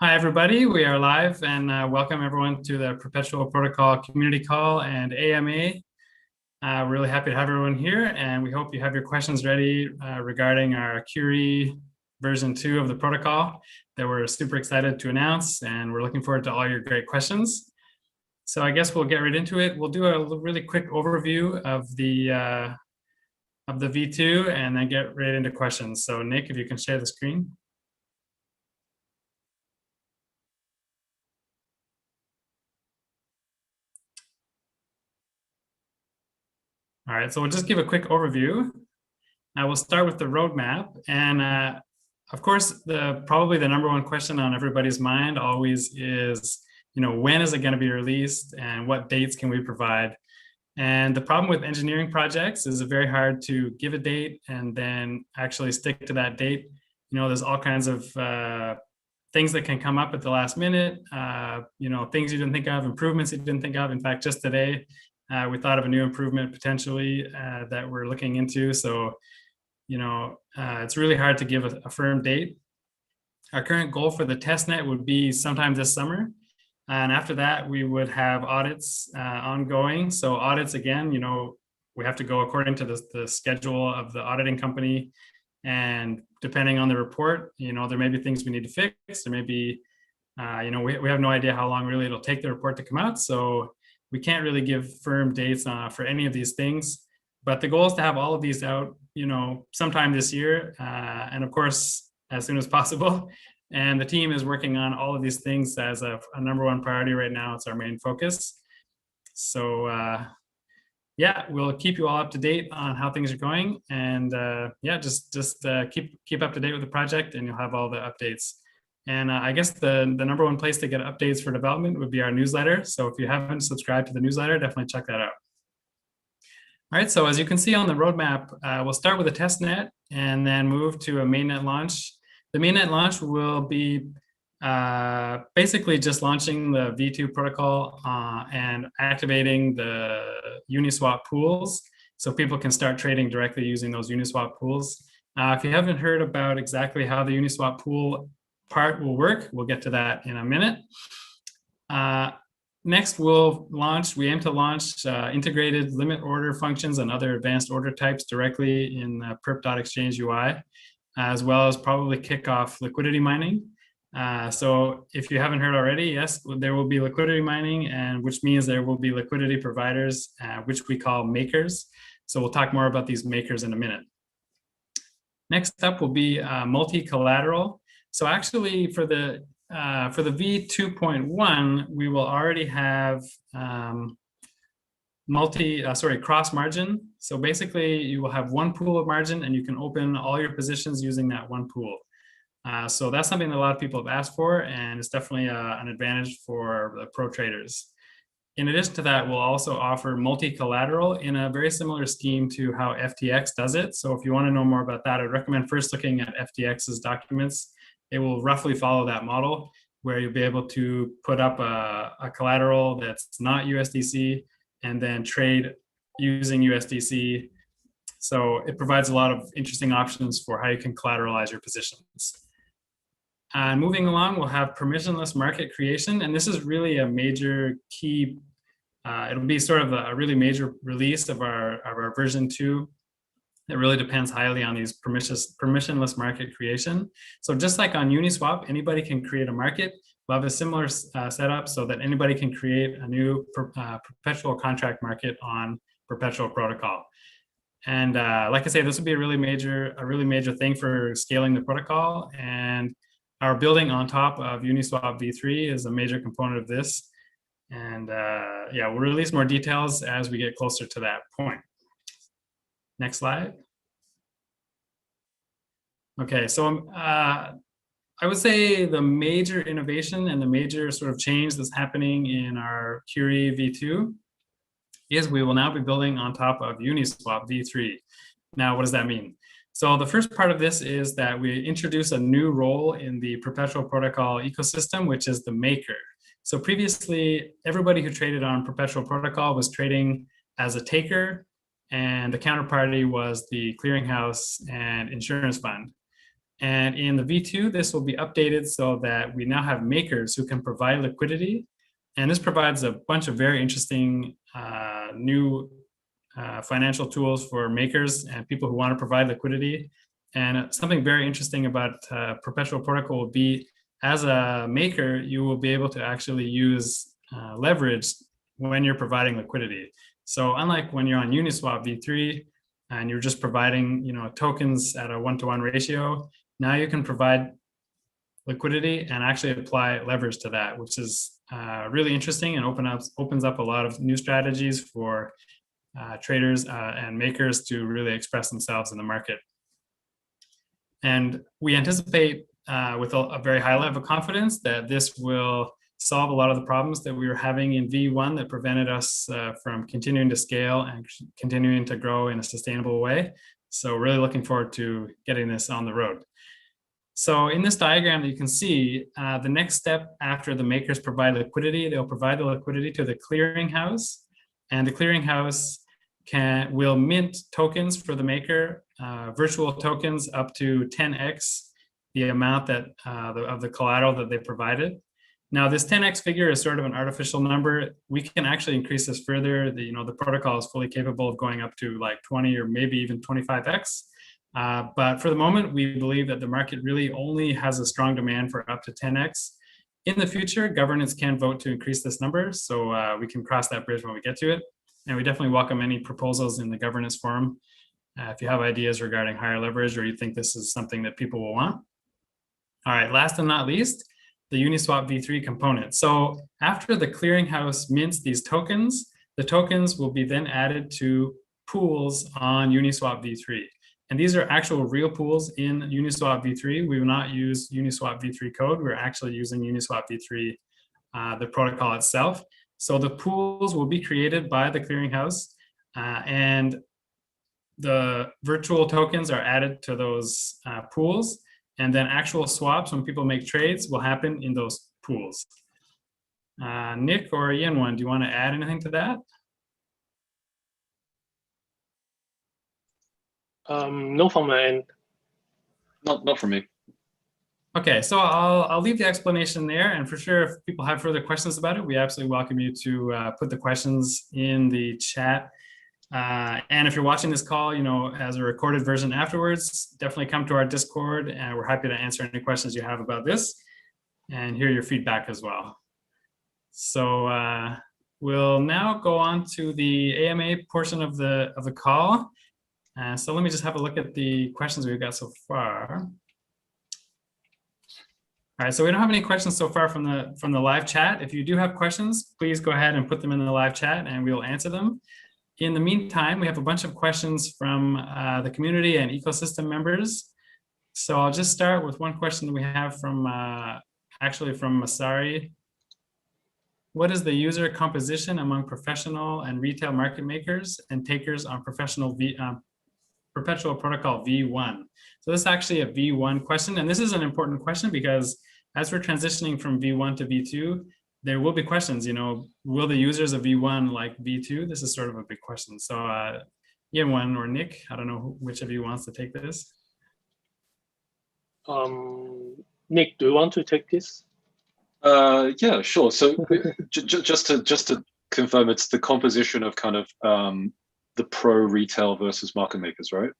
Hi, everybody. We are live and welcome everyone to the Perpetual Protocol Community Call and AMA. Really happy to have everyone here, and we hope you have your questions ready regarding our Curie version 2 of the protocol that we're super excited to announce, and we're looking forward to all your great questions. So I guess we'll get right into it. We'll do a really quick overview of the V2 and then get right into questions. So Nick, if you can share the screen. All right, so we'll just give a quick overview. I will start with the roadmap. And of course, probably the number one question on everybody's mind always is, when is it going to be released and what dates can we provide? And the problem with engineering projects is it's very hard to give a date and then actually stick to that date. There's all kinds of things that can come up at the last minute, things you didn't think of, improvements you didn't think of. In fact, just today, we thought of a new improvement potentially that we're looking into. So, it's really hard to give a firm date. Our current goal for the testnet would be sometime this summer. And after that, we would have audits ongoing. So audits, again, we have to go according to the schedule of the auditing company. And depending on the report, there may be things we need to fix. There may be, we have no idea how long really it'll take the report to come out. So we can't really give firm dates for any of these things, but the goal is to have all of these out, sometime this year, and of course, as soon as possible. And the team is working on all of these things as a number one priority right now. It's our main focus. So yeah, we'll keep you all up to date on how things are going, and yeah, just keep up to date with the project, and you'll have all the updates. And I guess the number one place to get updates for development would be our newsletter. So if you haven't subscribed to the newsletter, definitely check that out. All right, so as you can see on the roadmap, we'll start with a test net and then move to a mainnet launch. The mainnet launch will be basically just launching the V2 protocol and activating the Uni Swap pools so people can start trading directly using those Uni Swap pools. If you haven't heard about exactly how the Uni Swap pool part will work, we'll get to that in a minute. Next, we aim to launch integrated limit order functions and other advanced order types directly in the Purp.exchange UI, as well as probably kick off liquidity mining. So if you haven't heard already, yes, there will be liquidity mining, and which means there will be liquidity providers, which we call makers. So we'll talk more about these makers in a minute. Next up will be multi-collateral. So actually for the V2.1, we will already have cross margin. So basically you will have one pool of margin and you can open all your positions using that one pool. So that's something that a lot of people have asked for, and it's definitely an advantage for the pro traders. In addition to that, we'll also offer multi-collateral in a very similar scheme to how FTX does it. So if you want to know more about that, I'd recommend first looking at FTX's documents. It will roughly follow that model, where you'll be able to put up a collateral that's not USDC and then trade using USDC. So it provides a lot of interesting options for how you can collateralize your positions. And moving along, we'll have permissionless market creation. And this is really a major key, it'll be sort of a really major release of our version 2. It really depends highly on these permissionless market creation. So just like on Uniswap, anybody can create a market. We'll have a similar setup so that anybody can create a new perpetual contract market on Perpetual protocol. And like I say, this would be a really major thing for scaling the protocol. And our building on top of Uniswap V3 is a major component of this. And yeah, we'll release more details as we get closer to that point. Next slide. Okay, so I would say the major innovation and the major sort of change that's happening in our Curie V2 is we will now be building on top of Uniswap V3. Now, what does that mean? So the first part of this is that we introduce a new role in the Perpetual protocol ecosystem, which is the maker. So previously, everybody who traded on Perpetual protocol was trading as a taker, and the counterparty was the clearinghouse and insurance fund. And in the V2, this will be updated so that we now have makers who can provide liquidity. And this provides a bunch of very interesting new financial tools for makers and people who want to provide liquidity. And something very interesting about Perpetual Protocol will be, as a maker, you will be able to actually use leverage when you're providing liquidity. So unlike when you're on Uni Swap V3 and you're just providing, tokens at a 1-to-1 ratio, now you can provide liquidity and actually apply leverage to that, which is really interesting and opens up a lot of new strategies for traders and makers to really express themselves in the market. And we anticipate with a very high level of confidence that this will solve a lot of the problems that we were having in V1 that prevented us from continuing to scale and continuing to grow in a sustainable way. So really looking forward to getting this on the road. So in this diagram that you can see, the next step after the makers provide liquidity, they'll provide the liquidity to the clearinghouse, and the clearinghouse will mint tokens for the maker, virtual tokens up to 10x the amount that of the collateral that they provided. Now, this 10x figure is sort of an artificial number. We can actually increase this further. The protocol is fully capable of going up to like 20 or maybe even 25x. But for the moment, we believe that the market really only has a strong demand for up to 10x. In the future, governance can vote to increase this number, so we can cross that bridge when we get to it. And we definitely welcome any proposals in the governance forum if you have ideas regarding higher leverage or you think this is something that people will want. All right, last and not least, the Uniswap V3 component. So after the clearinghouse mints these tokens, the tokens will be then added to pools on Uniswap V3. And these are actual real pools in Uniswap V3. We will not use Uniswap V3 code. We're actually using Uniswap V3, the protocol itself. So the pools will be created by the clearinghouse, and the virtual tokens are added to those pools. And then actual swaps, when people make trades, will happen in those pools. Nick or Yanwan, do you want to add anything to that? No from my end. Not from me. Okay, so I'll leave the explanation there, and for sure, if people have further questions about it, we absolutely welcome you to put the questions in the chat. And if you're watching this call, as a recorded version afterwards, definitely come to our Discord, and we're happy to answer any questions you have about this and hear your feedback as well. So we'll now go on to the AMA portion of the call. So let me just have a look at the questions we've got so far. All right, so we don't have any questions so far from the live chat. If you do have questions, please go ahead and put them in the live chat and we will answer them. In the meantime, we have a bunch of questions from the community and ecosystem members. So I'll just start with one question that we have from, actually from Masari. What is the user composition among professional and retail market makers and takers on Perpetual Protocol V1? So this is actually a V1 question, and this is an important question because as we're transitioning from V1 to V2, there will be questions, will the users of V1 like V2? This is sort of a big question. So Yanwan or Nick, I don't know which of you wants to take this. Nick, do you want to take this? Yeah, sure. So just to confirm, it's the composition of kind of the pro retail versus market makers, right?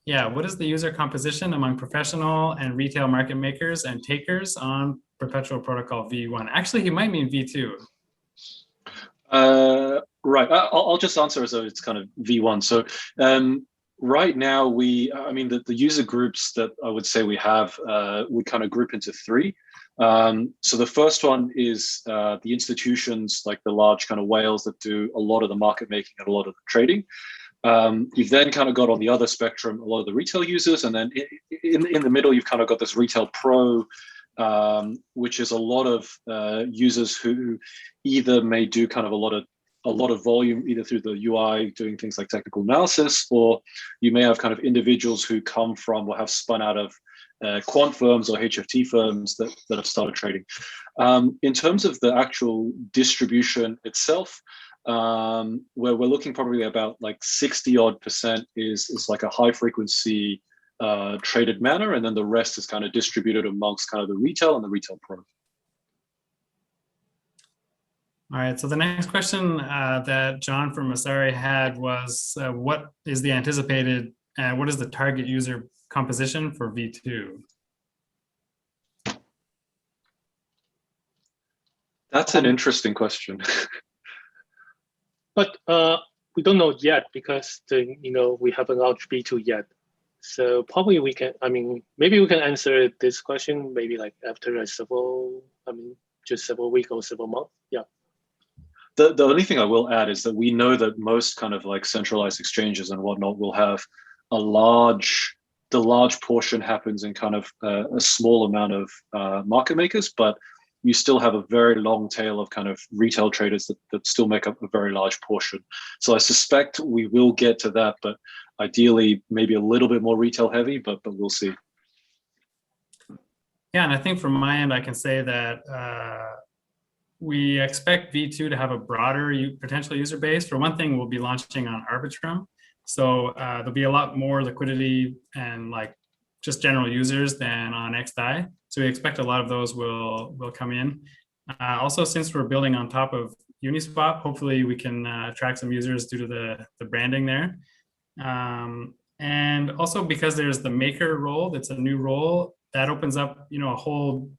Yeah, what is the user composition among professional and retail market makers and takers on Perpetual Protocol V1? Actually, he might mean V2. Right, I'll just answer as though it's kind of V1. So right now, the user groups that I would say we have would kind of group into three. So the first one is the institutions, like the large kind of whales that do a lot of the market making and a lot of the trading. You've then kind of got on the other spectrum a lot of the retail users, and then in the middle you've kind of got this retail pro, which is a lot of users who either may do kind of a lot of volume either through the UI doing things like technical analysis, or you may have kind of individuals who come from or have spun out of quant firms or HFT firms that have started trading. In terms of the actual distribution itself, where we're looking probably about like 60% is like a high frequency traded manner, and then the rest is kind of distributed amongst kind of the retail and the retail pro. All right, so the next question that John from Masari had was, what is the anticipated, what is the target user composition for V2? That's an interesting question. But we don't know yet because we haven't launched V2 yet. So probably we can, maybe we can answer this question maybe like after just several weeks or several months. Yeah. The only thing I will add is that we know that most kind of like centralized exchanges and whatnot will have the large portion happens in kind of a small amount of market makers, but you still have a very long tail of kind of retail traders that still make up a very large portion. So I suspect we will get to that, but ideally maybe a little bit more retail heavy, but we'll see. Yeah, and I think from my end, I can say that we expect V2 to have a broader potential user base. For one thing, we'll be launching on Arbitrum. So there'll be a lot more liquidity and like just general users than on XDAI. So we expect a lot of those will come in. Also, since we're building on top of Uni Swap, hopefully we can attract some users due to the branding there. And also because there's the maker role, that's a new role that opens up, a whole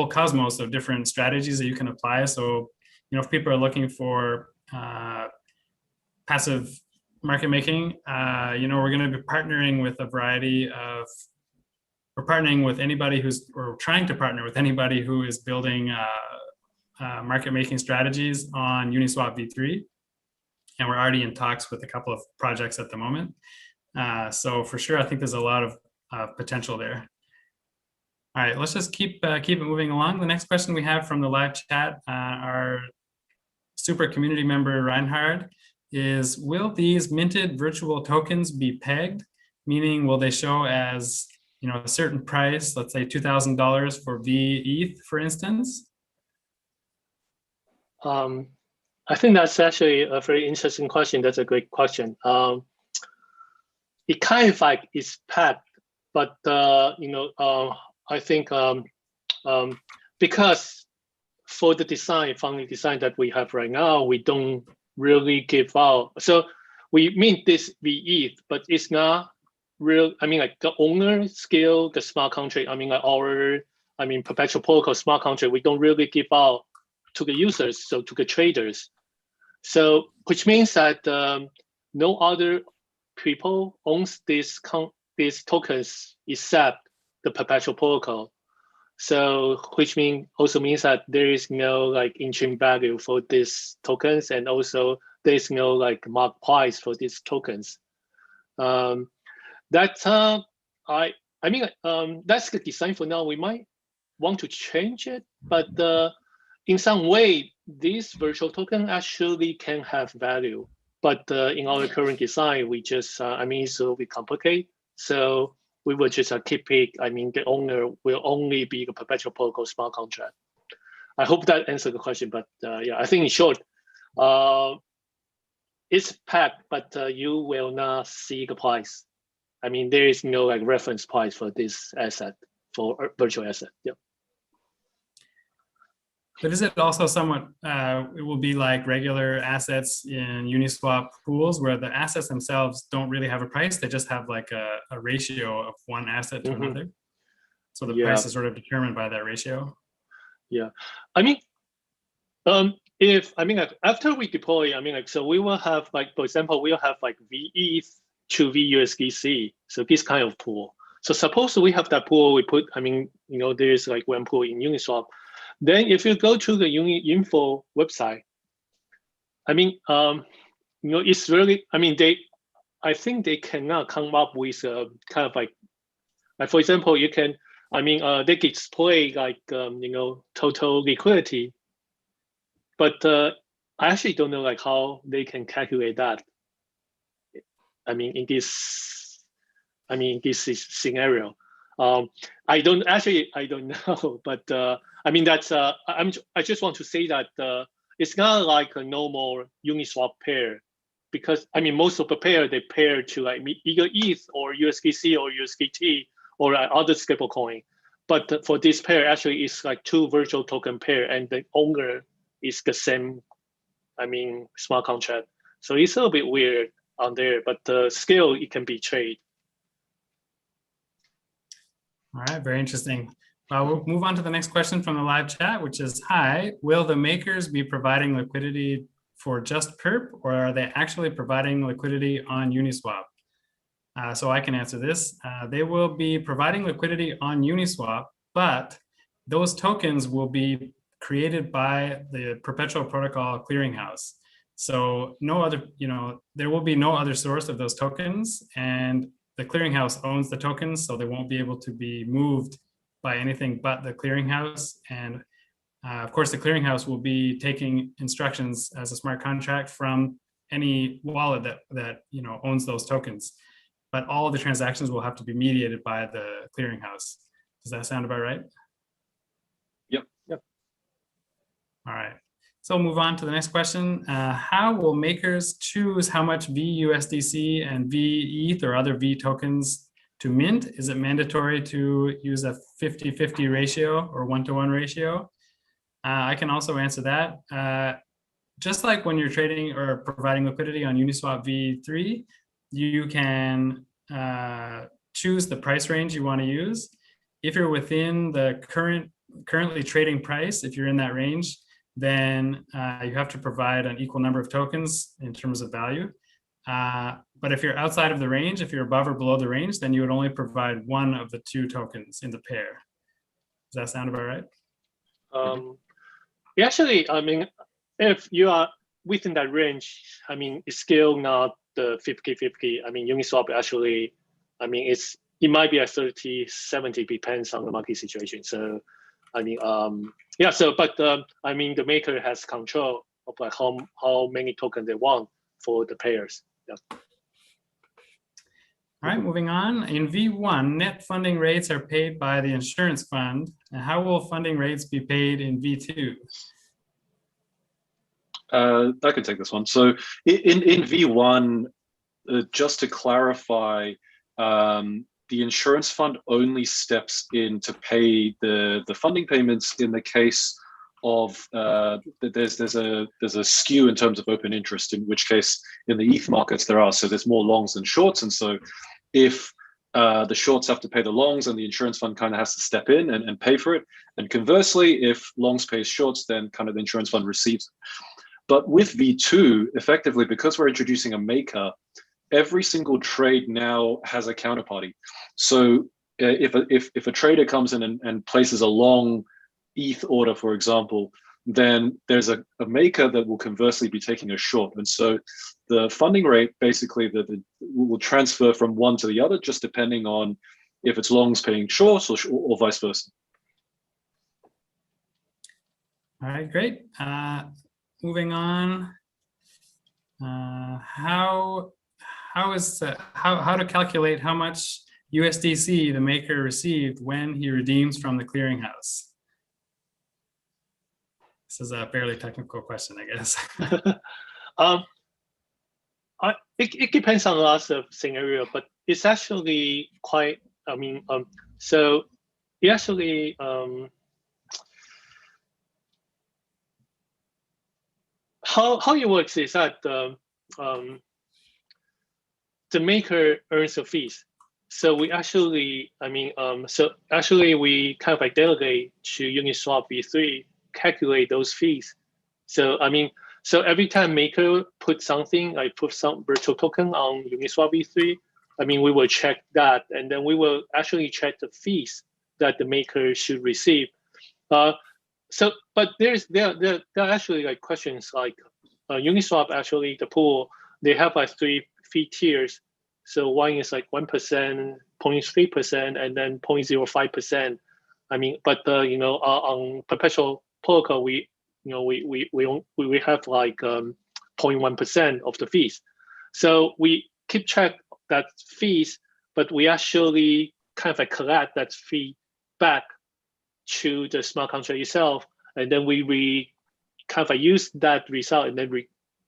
cosmos of different strategies that you can apply. So, if people are looking for passive market making, we're going to be partnering with we're trying to partner with anybody who is building market making strategies on Uniswap V3. And we're already in talks with a couple of projects at the moment. So for sure, I think there's a lot of potential there. All right, let's just keep it moving along. The next question we have from the live chat, our super community member Reinhard, is, will these minted virtual tokens be pegged? Meaning, will they show as a certain price, let's say $2,000 for V ETH, for instance? I think that's actually a very interesting question. That's a great question. It kind of like is packed, but I think because for the founding design that we have right now, we don't really give out. So we mint this V ETH, but it's not real. Like the owner scale, the smart contract. Perpetual protocol smart contract. We don't really give out to the users, so to the traders. So which means that no other people owns these tokens except the perpetual protocol. So which also means that there is no like in-chain value for these tokens, and also there is no like mark price for these tokens. That's that's the design for now. We might want to change it, but in some way, this virtual token actually can have value. But in our current design, we just it's a bit complicated. So we will just keep it. The owner will only be the perpetual protocol smart contract. I hope that answered the question. But yeah, I think in short, it's packed, but you will not see the price. There is no like reference price for this asset, for virtual asset. Yeah. But is it also somewhat, it will be like regular assets in Uniswap pools where the assets themselves don't really have a price, they just have like a ratio of one asset to another. So the price is sort of determined by that ratio. Yeah. After we deploy, so we will have for example, we'll have V ETH to V USDC. So this kind of pool. So suppose we have that pool, we put, there is like one pool in Uniswap. Then if you go to the Info website, it's really, I think they cannot come up with a kind of like for example, you can, they display total liquidity, but I actually don't know how they can calculate that. In this scenario, I don't know, but that's I just want to say that it's not like a normal Uniswap pair. because I mean most of the pair they pair to like either ETH or USDC or USDT or other stablecoin. But for this pair, actually, it's like two virtual token pair, and the owner is the same. I mean, smart contract. So it's a little bit weird on there, but the scale it can be traded. All right, very interesting. We'll move on to the next question from the live chat, which is, hi, will the makers be providing liquidity for just Purp, or are they actually providing liquidity on Uniswap? So I can answer this. They will be providing liquidity on Uniswap, but those tokens will be created by the Perpetual Protocol Clearinghouse. So no other, there will be no other source of those tokens, and the Clearinghouse owns the tokens, so they won't be able to be moved by anything but the Clearinghouse. And of course, the Clearinghouse will be taking instructions as a smart contract from any wallet that owns those tokens. But all of the transactions will have to be mediated by the Clearinghouse. Does that sound about right? Yep. All right. So we'll move on to the next question. How will makers choose how much VUSDC and VETH or other V tokens to mint? Is it mandatory to use a 50-50 ratio or 1-to-1 ratio? I can also answer that. Just like when you're trading or providing liquidity on Uniswap V3, you can choose the price range you want to use. If you're within the currently trading price, if you're in that range, then you have to provide an equal number of tokens in terms of value. But if you're outside of the range, if you're above or below the range, then you would only provide one of the two tokens in the pair. Does that sound about right? Actually, I mean, if you are within that range, I mean, it's still not the 50-50. I mean, Uniswap actually, I mean, it might be a 30-70, depends on the market situation. So, I mean, yeah. So, but I mean, the maker has control of like how many tokens they want for the pairs. Yeah. All right, moving on. In V1, net funding rates are paid by the insurance fund. And how will funding rates be paid in V2? I could take this one. So in V1, just to clarify, the insurance fund only steps in to pay the funding payments in the case of there's a skew in terms of open interest, in which case in the ETH markets there are. So there's more longs than shorts. And so if the shorts have to pay the longs, and the insurance fund kind of has to step in and pay for it. And conversely, if longs pays shorts, then kind of the insurance fund receives it. But with V2, effectively, because we're introducing a maker, every single trade now has a counterparty. So if a trader comes in and places a long ETH order, for example, then there's a maker that will conversely be taking a short. And so the funding rate basically will transfer from one to the other, just depending on if it's longs paying shorts or vice versa. All right, great. Moving on, how to calculate how much USDC the maker received when he redeems from the clearinghouse? This is a fairly technical question, I guess. It depends on lots of scenario, but it's actually quite. I mean, so it actually. How it works is that the maker earns the fees. So we actually, I mean, so actually we kind of like delegate to Uniswap V3 calculate those fees. So I mean, so every time maker put something, like put some virtual token on Uniswap V3, I mean, we will check that, and then we will actually check the fees that the maker should receive. So, but there are actually like questions like Uniswap actually the pool, they have like 3 fee tiers. So one is like 1%, 0.3%, and then 0.05%. I mean, but on Perpetual Protocol we have like 0.1% of the fees. So we keep track that fees, but we actually kind of like collect that fee back to the smart contract itself, and then we kind of use that result and then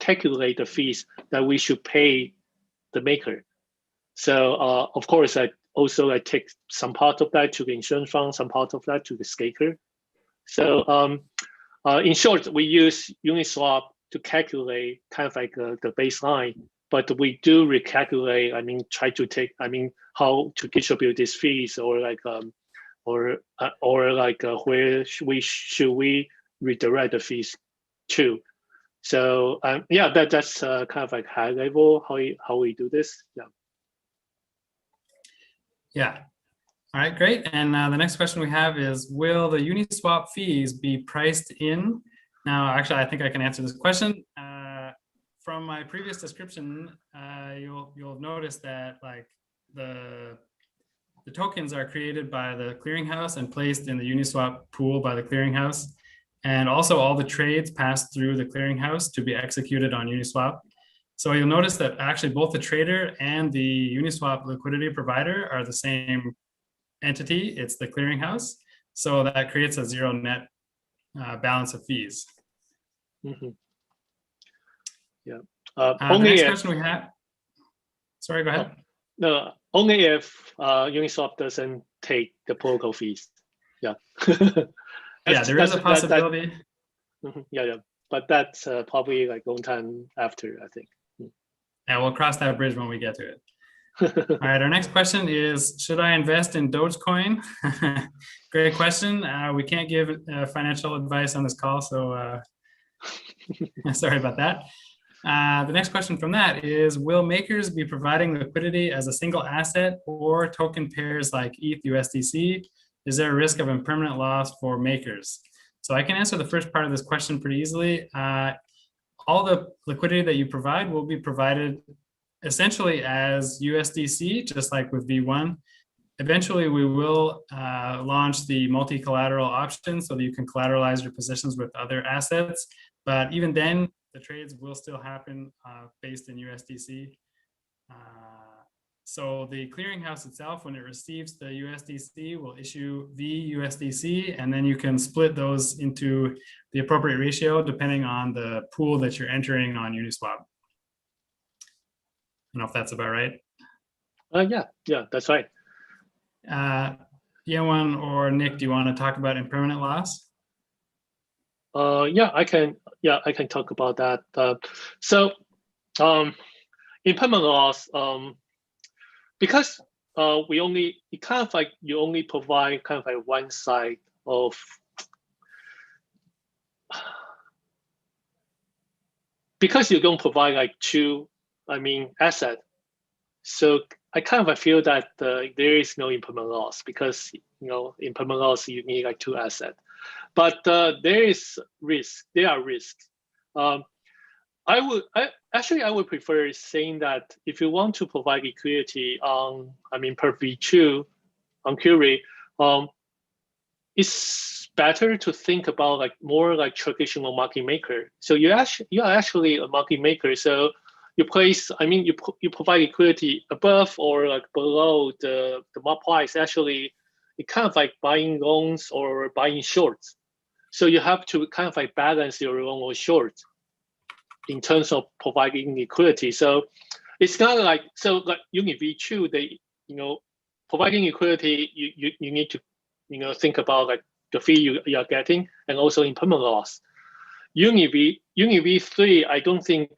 calculate the fees that we should pay the maker. So of course, I also take some part of that to the insurance fund, some part of that to the staker. So in short, we use Uni Swap to calculate kind of like the baseline, but we do recalculate. I mean, try to take. I mean, how to distribute these fees, or like where should we redirect the fees to? So yeah, that's kind of like high level how we do this. Yeah. Yeah. All right, great. And the next question we have is, will the Uniswap fees be priced in? Now, actually, I think I can answer this question. From my previous description, you'll notice that like the tokens are created by the clearinghouse and placed in the Uniswap pool by the clearinghouse. And also all the trades pass through the clearinghouse to be executed on Uniswap. So you'll notice that actually both the trader and the Uniswap liquidity provider are the same entity. It's the clearinghouse. So that creates a zero net balance of fees. Mm-hmm. Yeah. The next question we have. Sorry, go ahead. No, only if Uniswap doesn't take the protocol fees. Yeah. Yeah, there is a possibility. Yeah. But that's probably like a long time after, I think. Yeah, we'll cross that bridge when we get to it. All right, our next question is, should I invest in Dogecoin? Great question. We can't give financial advice on this call, so sorry about that. The next question from that is, will makers be providing liquidity as a single asset or token pairs like Etheusdc? Is there a risk of impermanent loss for makers? So I can answer the first part of this question pretty easily. All the liquidity that you provide will be provided essentially as USDC, just like with V1. Eventually, we will launch the multi-collateral option so that you can collateralize your positions with other assets. But even then, the trades will still happen based in USDC. So the clearinghouse itself, when it receives the USDC, will issue VUSDC, and then you can split those into the appropriate ratio depending on the pool that you're entering on Uniswap. I don't know if that's about right. Yeah, that's right. Yewan or Nick, do you want to talk about impermanent loss? Yeah, I can talk about that. So impermanent loss, because it kind of like you only provide kind of like one side of because you don't provide like two, asset. So I kind of feel that there is no impermanent loss because impermanent loss you need like two assets. But there is risk. There are risks. I would prefer saying that if you want to provide liquidity on, Perp V2 on Curie, it's better to think about like more like traditional market maker. So you are actually a market maker. So you place, you provide liquidity above or like below the market price. Actually, it kind of like buying longs or buying shorts. So you have to kind of like balance your long or short in terms of providing liquidity. So it's not like, so like Uni V2, they, providing liquidity, you need to, think about like the fee you are getting and also impermanent loss. Uni V3, I don't think,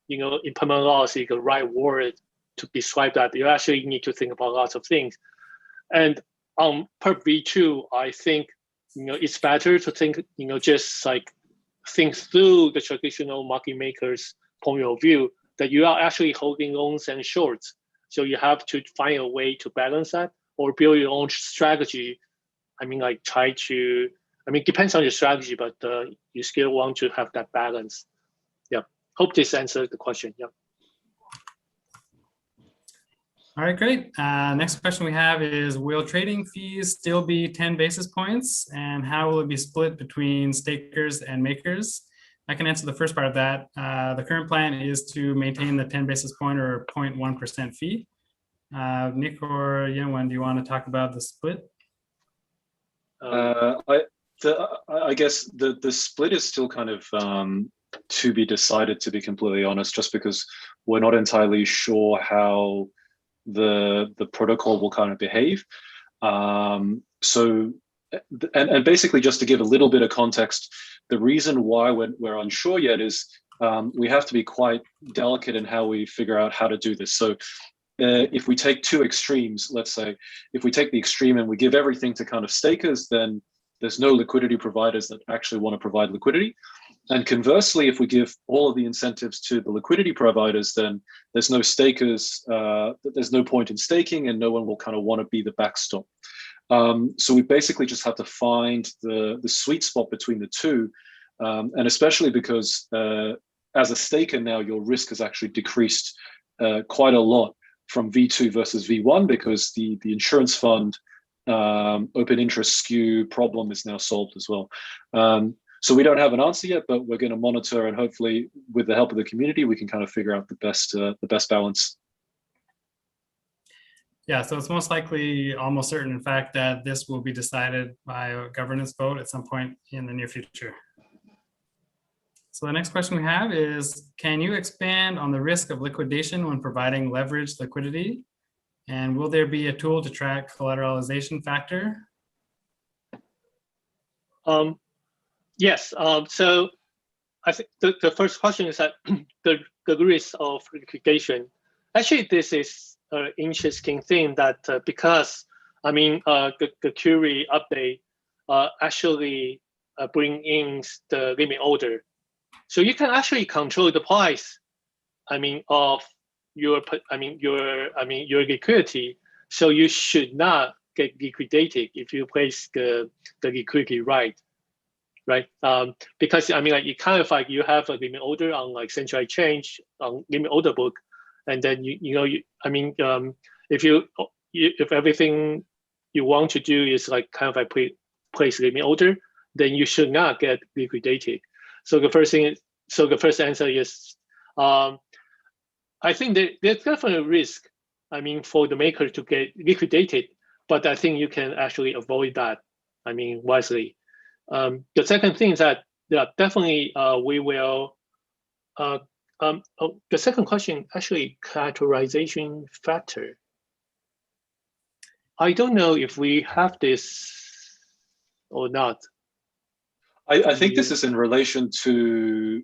impermanent loss is the right word to describe that. You actually need to think about lots of things. And on Perp V2, I think, it's better to think, just like think through the traditional market makers' point of view that you are actually holding longs and shorts. So you have to find a way to balance that or build your own strategy. Depends on your strategy, but you still want to have that balance. Yeah. Hope this answered the question. Yeah. All right, great. Next question we have is, will trading fees still be 10 basis points? And how will it be split between stakers and makers? I can answer the first part of that. The current plan is to maintain the 10 basis point or 0.1% fee. Nick or Yewen, do you want to talk about the split? I guess the split is still kind of to be decided, to be completely honest, just because we're not entirely sure how the protocol will kind of behave. So, and basically, just to give a little bit of context, the reason why we're unsure yet is we have to be quite delicate in how we figure out how to do this. So if we take two extremes, let's say, if we take the extreme and we give everything to kind of stakers, then there's no liquidity providers that actually want to provide liquidity. And conversely, if we give all of the incentives to the liquidity providers, then there's no stakers, there's no point in staking, and no one will kind of want to be the backstop. So we basically just have to find the sweet spot between the two. And especially because as a staker now, your risk has actually decreased quite a lot from V2 versus V1, because the insurance fund open interest skew problem is now solved as well. So we don't have an answer yet, but we're going to monitor, and hopefully with the help of the community, we can kind of figure out the best balance. Yeah, so it's most likely, almost certain, in fact, that this will be decided by a governance vote at some point in the near future. So the next question we have is, can you expand on the risk of liquidation when providing leveraged liquidity? And will there be a tool to track collateralization factor? Yes. So I think the first question is that the risk of liquidation. Actually, this is an interesting thing that because I mean the Curie update actually bring in the limit order, so you can actually control the price. I mean of your liquidity. So you should not get liquidated if you place the liquidity right. Because I mean, like it kind of like you have a limit order on like centralized change on limit order book, and then if everything you want to do is like kind of like place limit order, then you should not get liquidated. So the first answer is, I think there's definitely a risk. I mean, for the maker to get liquidated, but I think you can actually avoid that. I mean, wisely. The second thing is that definitely we will. The second question, actually, collateralization factor. I don't know if we have this or not. I think this is in relation to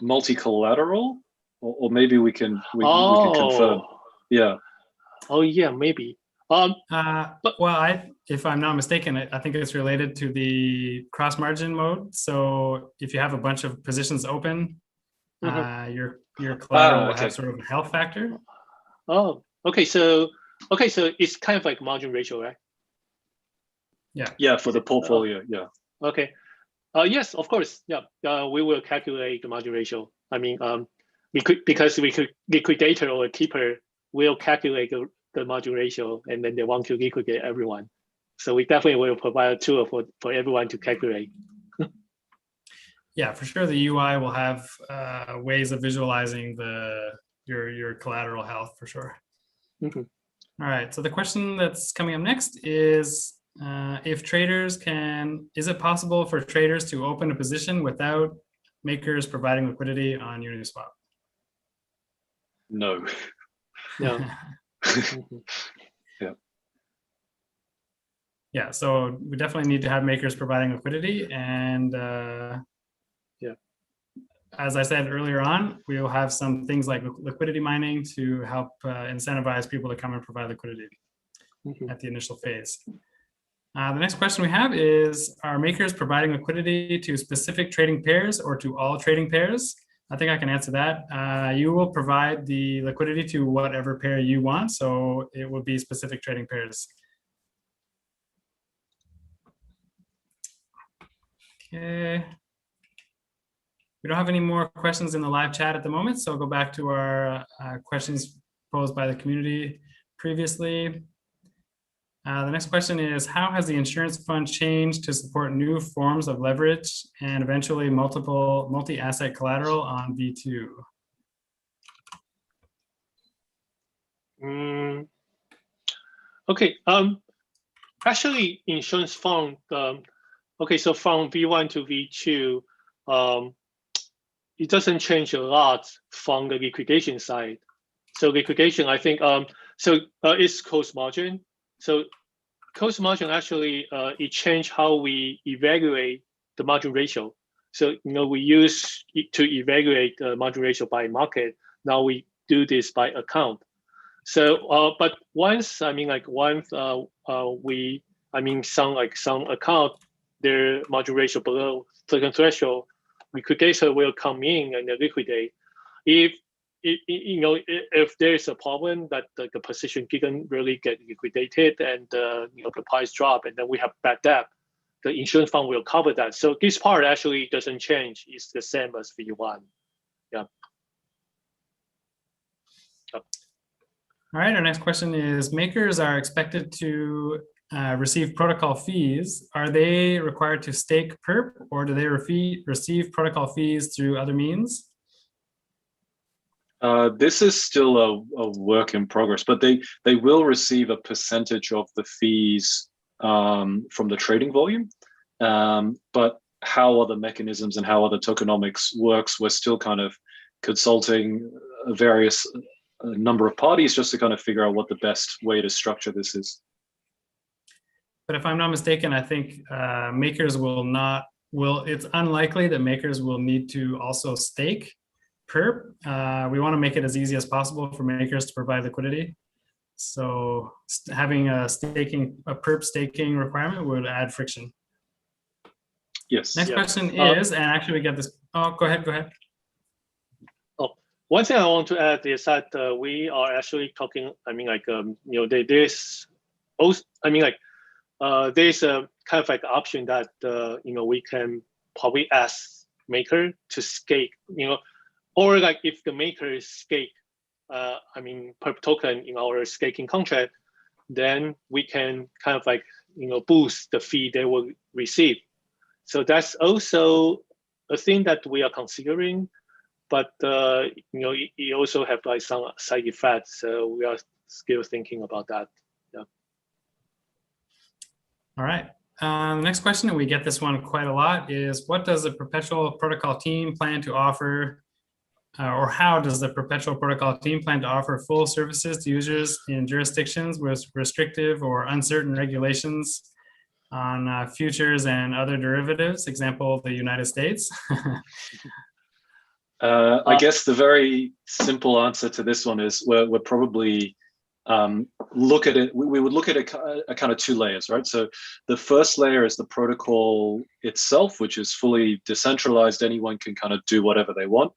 multi-collateral, or maybe we can confirm. Yeah. Oh yeah, maybe. Well, if I'm not mistaken, I think it's related to the cross margin mode. So if you have a bunch of positions open, your collateral will have sort of a health factor. Oh, okay. So it's kind of like margin ratio, right? Yeah, for the portfolio. Yeah. Okay. Yes, of course. Yeah. We will calculate the margin ratio. I mean, because liquidator or keeper will calculate the margin ratio, and then they want to liquidate everyone. So we definitely will provide a tool for everyone to calculate. Yeah, for sure. The UI will have ways of visualizing your collateral health for sure. Mm-hmm. All right. So the question that's coming up next is, is it possible for traders to open a position without makers providing liquidity on Uni Swap? No. No. Yeah, so we definitely need to have makers providing liquidity, and as I said earlier on, we will have some things like liquidity mining to help incentivize people to come and provide liquidity at the initial phase. The next question we have is, are makers providing liquidity to specific trading pairs or to all trading pairs? I think I can answer that. You will provide the liquidity to whatever pair you want, so it will be specific trading pairs. Okay. We don't have any more questions in the live chat at the moment, so I'll go back to our questions posed by the community previously. The next question is, how has the insurance fund changed to support new forms of leverage and eventually multi-asset collateral on V2? Okay. Actually, insurance fund Okay, so from V1 to V2, it doesn't change a lot from the liquidation side. So liquidation, I think, it's cost margin. So cost margin actually, it changed how we evaluate the margin ratio. So, we used to evaluate the margin ratio by market. Now we do this by account. So, but once, some account, their margin ratio below certain threshold, liquidator will come in and liquidate. If there's a problem that the position didn't really get liquidated and the price drop, and then we have bad debt, the insurance fund will cover that. So this part actually doesn't change. It's the same as V1. Yeah. All right, our next question is, makers are expected to receive protocol fees. Are they required to stake Purp, or do they receive protocol fees through other means? This is still a work in progress, but they will receive a percentage of the fees from the trading volume. But how other mechanisms and how other tokenomics works, we're still kind of consulting various number of parties just to kind of figure out what the best way to structure this is. But if I'm not mistaken, I think makers it's unlikely that makers will need to also stake Purp. We want to make it as easy as possible for makers to provide liquidity. So having a Purp staking requirement would add friction. Yes. Next question is, and actually we get this. Oh, go ahead. One thing I want to add is that we are actually talking. There's also, there's a kind of like option that we can probably ask maker to stake. Or like if the maker stake, Purp token in our staking contract, then we can kind of like boost the fee they will receive. So that's also a thing that we are considering. But it also have like some side effects. So we are still thinking about that. Yeah. All right. Next question, and we get this one quite a lot, is what does the Perpetual Protocol team plan to offer, or how does the Perpetual Protocol team plan to offer full services to users in jurisdictions with restrictive or uncertain regulations on futures and other derivatives? Example, the United States. I guess the very simple answer to this one is we're probably look at it. We would look at a kind of two layers, right? So the first layer is the protocol itself, which is fully decentralized. Anyone can kind of do whatever they want.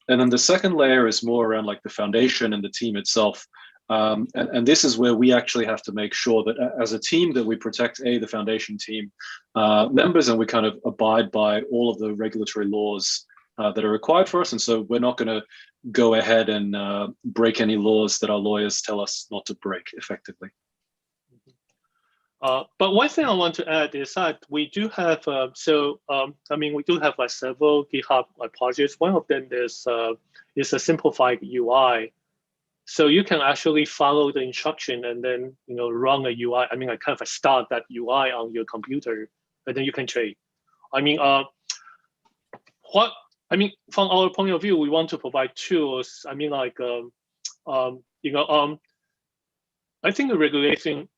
And then the second layer is more around like the foundation and the team itself. And this is where we actually have to make sure that as a team that we protect the foundation team members, and we kind of abide by all of the regulatory laws that are required for us. And so we're not going to go ahead and break any laws that our lawyers tell us not to break effectively. But one thing I want to add is that we do have, we do have like several GitHub projects. One of them is a simplified UI. So you can actually follow the instruction and then run a UI. Kind of start that UI on your computer, and then you can trade. From our point of view, we want to provide tools. I think the regulation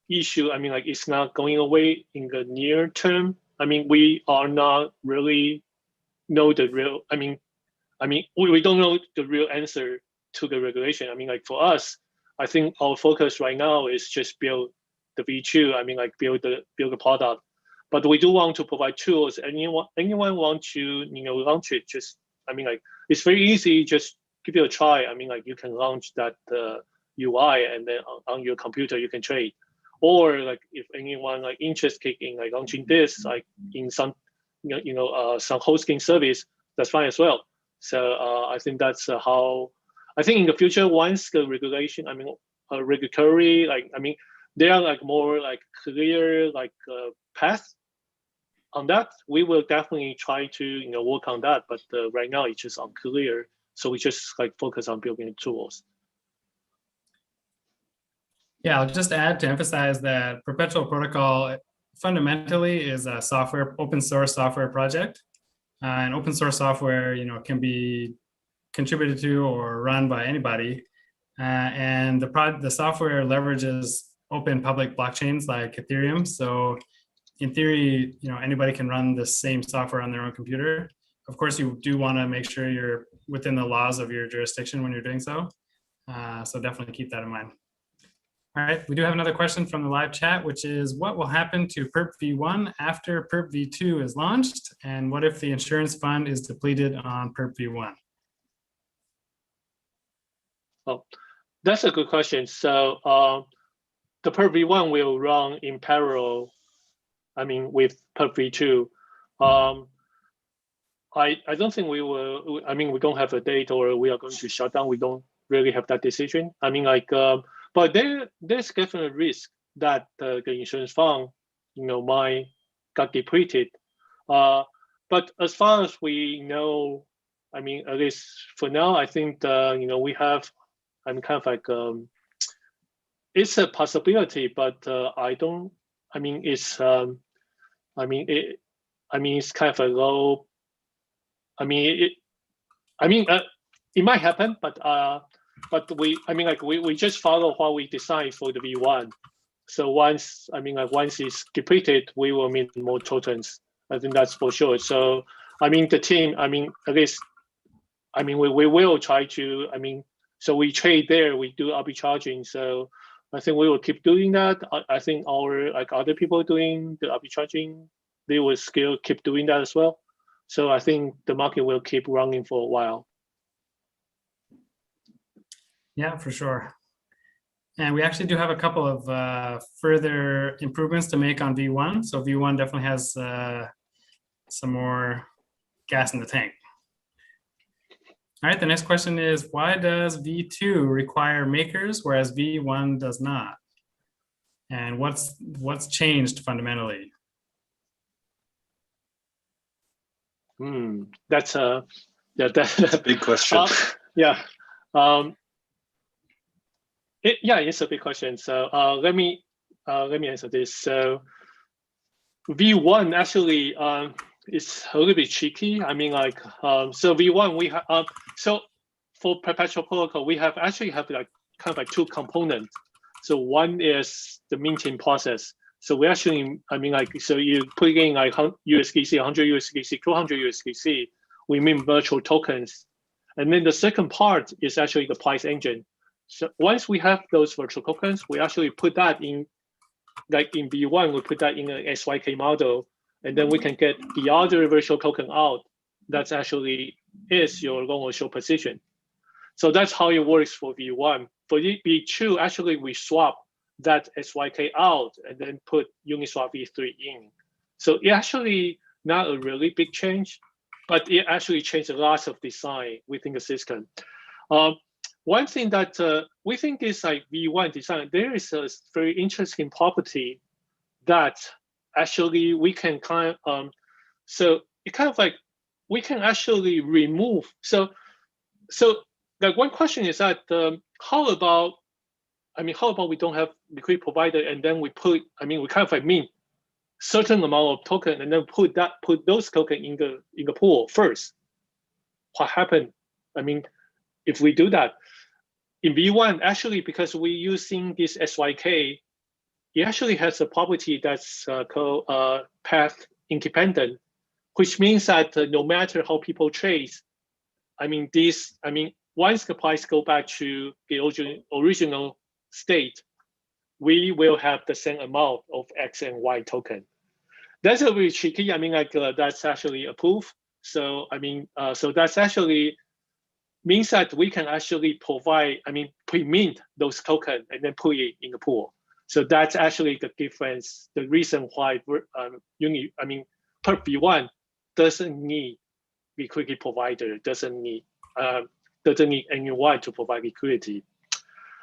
issue, it's not going away in the near term. We are not really know the real. We don't know the real answer to the regulation. For us, I think our focus right now is just build the V2. Build the product. But we do want to provide tools. Anyone want to launch it? Just it's very easy. Just give it a try. You can launch that UI, and then on your computer you can trade. Or if anyone interested in launching this in some some hosting service, that's fine as well. So I think that's how. I think in the future, once the regulation, regulatory, there are more clear path on that, we will definitely try to work on that. But right now it's just unclear, so we just focus on building tools. Yeah, I'll just add to emphasize that Perpetual Protocol fundamentally is a open source software project. And open source software, can be contributed to or run by anybody. And the software leverages open public blockchains like Ethereum. So in theory, anybody can run the same software on their own computer. Of course, you do want to make sure you're within the laws of your jurisdiction when you're doing so. So definitely keep that in mind. All right, we do have another question from the live chat, which is what will happen to Perp v1 after Perp v2 is launched? And what if the insurance fund is depleted on Perp v1? Oh, that's a good question. So the Perp v1 will run in parallel, with Perp v2. I don't think we will, we don't have a date or we are going to shut down. We don't really have that decision. But there's definitely a risk that the insurance fund, might got depleted. But as far as we know, at least for now, I think we have, it's a possibility, but I don't. It's it's kind of a low. It might happen, but we just follow what we decide for the V1. So once once it's depleted, we will mint more tokens. I think that's for sure. So the team, at least we will try to so we trade there, we do arbitraging. So I think we will keep doing that. I think our other people doing the arbitraging, they will still keep doing that as well. So I think the market will keep running for a while. Yeah, for sure. And we actually do have a couple of further improvements to make on V1. So V1 definitely has some more gas in the tank. All right, the next question is, why does V2 require makers, whereas V1 does not? And what's changed fundamentally? That's a big question. It's a big question. So let me answer this. So V1 actually is a little bit tricky. So V1 we have so for Perpetual protocol we have two components. So one is the minting process. So we actually so you put in USDC, 100 USDC, 200 USDC, we mint virtual tokens, and then the second part is actually the price engine. So once we have those virtual tokens, we actually put that in, in V1, we put that in an SYK model, and then we can get the other virtual token out. That's actually is your long or short position. So that's how it works for V1. For V2, actually we swap that SYK out and then put Uni Swap V3 in. So it actually not a really big change, but it actually changed a lot of design within the system. One thing that we think is V1 design, there is a very interesting property that actually we can we can actually remove. So one question is that how about we don't have liquidity provider and then we put we mint certain amount of token and then put those token in the pool first. What happened? If we do that in V1, actually because we're using this SYK, it actually has a property that's called path independent, which means that no matter how people trade, once the price go back to the original state, we will have the same amount of X and Y token. That's a bit tricky. That's actually a proof. So so that's actually means that we can actually provide, pre-mint those tokens and then put it in the pool. So that's actually the difference, the reason why Perp V1 doesn't need liquidity provider, doesn't need anyone to provide liquidity.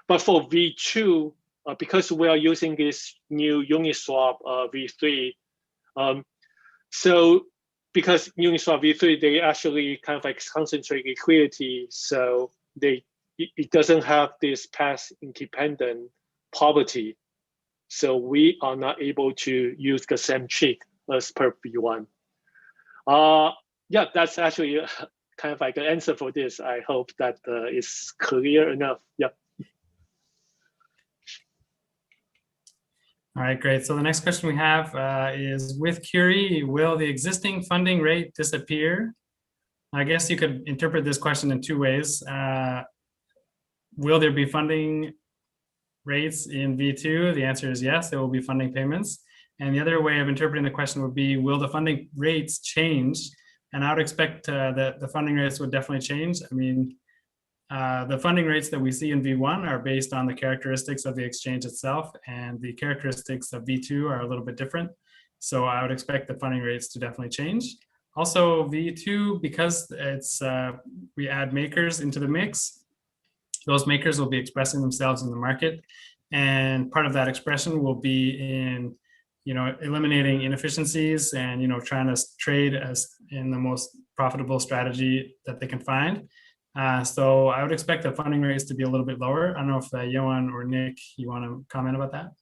But for V2, because we are using this new Uni Swap V3, so because Uni Swap V3, they actually concentrate liquidity, so it doesn't have this path independent property. So we are not able to use the same cheat as Perp V1. Yeah, that's actually kind of like an answer for this. I hope that is clear enough. Yeah. All right, great. So the next question we have is, with Curie, will the existing funding rate disappear? I guess you could interpret this question in two ways. Will there be funding rates in V2? The answer is yes, there will be funding payments. And the other way of interpreting the question would be, will the funding rates change? And I would expect that the funding rates would definitely change. I mean, the funding rates that we see in V1 are based on the characteristics of the exchange itself, and the characteristics of V2 are a little bit different. So I would expect the funding rates to definitely change. Also, V2, because it's we add makers into the mix, those makers will be expressing themselves in the market, and part of that expression will be in, you know, eliminating inefficiencies and, you know, trying to trade as in the most profitable strategy that they can find. So I would expect the funding rates to be a little bit lower. I don't know if Johan or Nick, you want to comment about that?